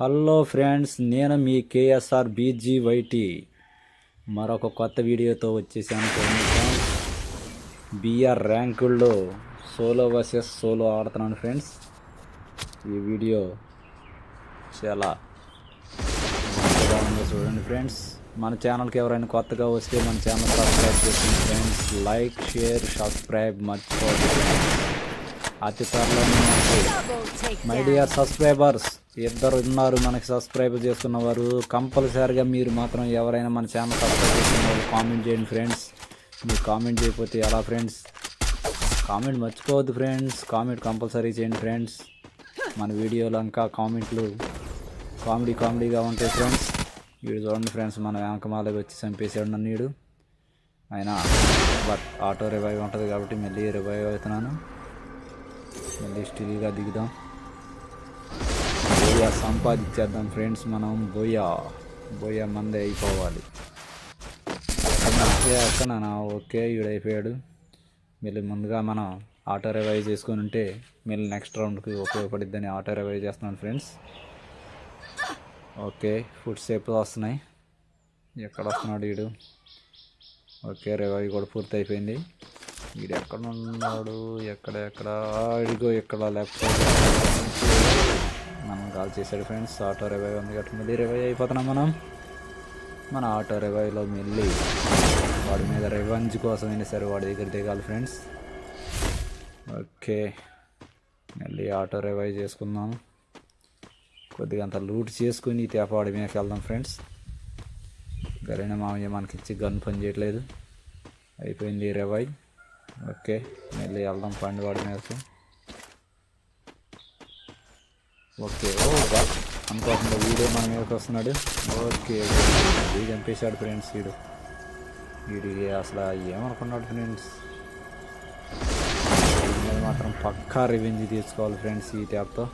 Hello friends, నేను మీ KSR బీజీవైటీ మరొక కొత్త వీడియోతో వచ్చేసాను. ఫ్రెండ్స్, బిఆర్ ర్యాంకుల్లో సోలో వర్సెస్ సోలో ఆడుతున్నాను ఫ్రెండ్స్. ఈ వీడియో చాలా మంచిగా ఉందో చూడండి ఫ్రెండ్స్. మన ఛానల్కి ఎవరైనా కొత్తగా వస్తే మన ఛానల్ సబ్స్క్రైబ్ చేసుకోండి ఫ్రెండ్స్. లైక్, షేర్, సబ్స్క్రైబ్ మర్చిపోండి. అతి త్వరలోనే మై డియర్ సబ్స్క్రైబర్స్ ఇద్దరు ఉన్నారు మనకి సబ్స్క్రైబ్ చేసుకున్నవారు. కంపల్సరీగా మీరు మాత్రం ఎవరైనా మన ఛానల్ సబ్స్క్రైబ్ చేసుకున్న వాళ్ళు కామెంట్ చేయండి ఫ్రెండ్స్. మీరు కామెంట్ చేయకపోతే ఎలా ఫ్రెండ్స్? కామెంట్ మర్చిపోవద్దు ఫ్రెండ్స్. కామెంట్ కంపల్సరీ చేయండి ఫ్రెండ్స్. మన వీడియోలో ఇంకా కామెంట్లు కామెడీగా ఉంటాయి ఫ్రెండ్స్. వీడు చూడండి ఫ్రెండ్స్, మన వెనకమాలకి వచ్చి చంపేసాడు నన్ను వీడు. అయినా బట్ ఆటో రివైవ్ ఉంటుంది కాబట్టి మళ్ళీ రివైవ్ అవుతున్నాను. మళ్ళీ స్టిల్గా దిగుదాం. బోయా సంపాదించేద్దాం ఫ్రెండ్స్. మనం బోయా మందే అయిపోవాలి. ఎక్కడనా ఓకే వీడైపోయాడు. మళ్ళీ ముందుగా మనం ఆటో రివైవ్ చేసుకొని ఉంటే మళ్ళీ నెక్స్ట్ రౌండ్కి ఉపయోగపడిద్దని ఆటో రివైవ్ చేస్తున్నాను ఫ్రెండ్స్. ఓకే, ఫుడ్ సేఫ్గా వస్తున్నాయి. ఎక్కడ వస్తున్నాడు వీడు? ఓకే, రివైవ్ కూడా పూర్తి అయిపోయింది. వీడు ఎక్కడ ఉన్నాడు? ఎక్కడ ఇడిగో ఎక్కడ లెఫ్ట్ మనం కాల్ చేశాడు ఫ్రెండ్స్. ఆటో రివైవ్ ఉంది కాబట్టి మళ్ళీ రివైవ్ అయిపోతున్నాం మనం. మన ఆటో రివైవ్లో మళ్ళీ వాడి మీద రివెంజ్ కోసం అయినా సరే వాడి దగ్గర దిగాలి ఫ్రెండ్స్. ఓకే, మళ్ళీ ఆటో రివైవ్ చేసుకుందాం. కొద్దిగా అంత లూట్ చేసుకుని తేపాడి మీదకి వెళ్దాం ఫ్రెండ్స్. గరైన మామయ్య మనకి ఇచ్చి గన్ పని చేయట్లేదు. అయిపోయింది రివైవ్. ఓకే, మళ్ళీ వెళ్దాం పండువాడి మీదకి. ఓకే, అనుకోకుండా వీడియో మన మీదకి వస్తున్నాడు. ఓకే, వీడు చంపేశాడు ఫ్రెండ్స్. వీడికి అసలు ఏమనుకున్నాడు ఫ్రెండ్స్? వీడి మాత్రం పక్కా రివెంజ్ తీసుకోవాలి ఫ్రెండ్స్ ఈ ట్యాప్తో.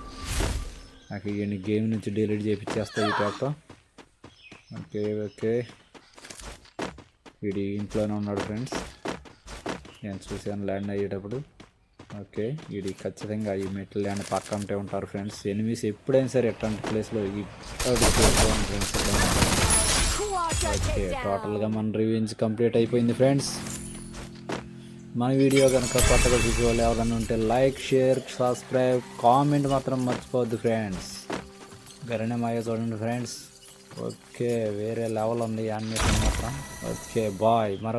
నాకు ఈ గేమ్ నుంచి డిలీట్ చేయించేస్తా ఈ ట్యాప్తో. ఓకే, వీడి ఇంట్లోనే ఉన్నాడు ఫ్రెండ్స్. నేను చూసాను ల్యాండ్ అయ్యేటప్పుడు. ఓకే, వీడి ఖచ్చితంగా ఈ మెట్లు ల్యాండ్ పక్కంటే ఉంటారు ఫ్రెండ్స్. ఎనిమిస్ ఎప్పుడైనా సరే ఎట్లాంటి ప్లేస్లో ఫ్రెండ్స్. ఓకే, టోటల్గా మన రివెంజ్ కంప్లీట్ అయిపోయింది ఫ్రెండ్స్. మన వీడియో కనుక కొత్తగా చూసే వాళ్ళు ఎవరైనా ఉంటే లైక్, షేర్, సబ్స్క్రైబ్, కామెంట్ మాత్రం మర్చిపోవద్దు ఫ్రెండ్స్. గరణ్య మాయ చూడండి ఫ్రెండ్స్. ఓకే, వేరే లెవెల్ ఉంది యానిమేషన్ మాత్రం. Okay, bye. మరొక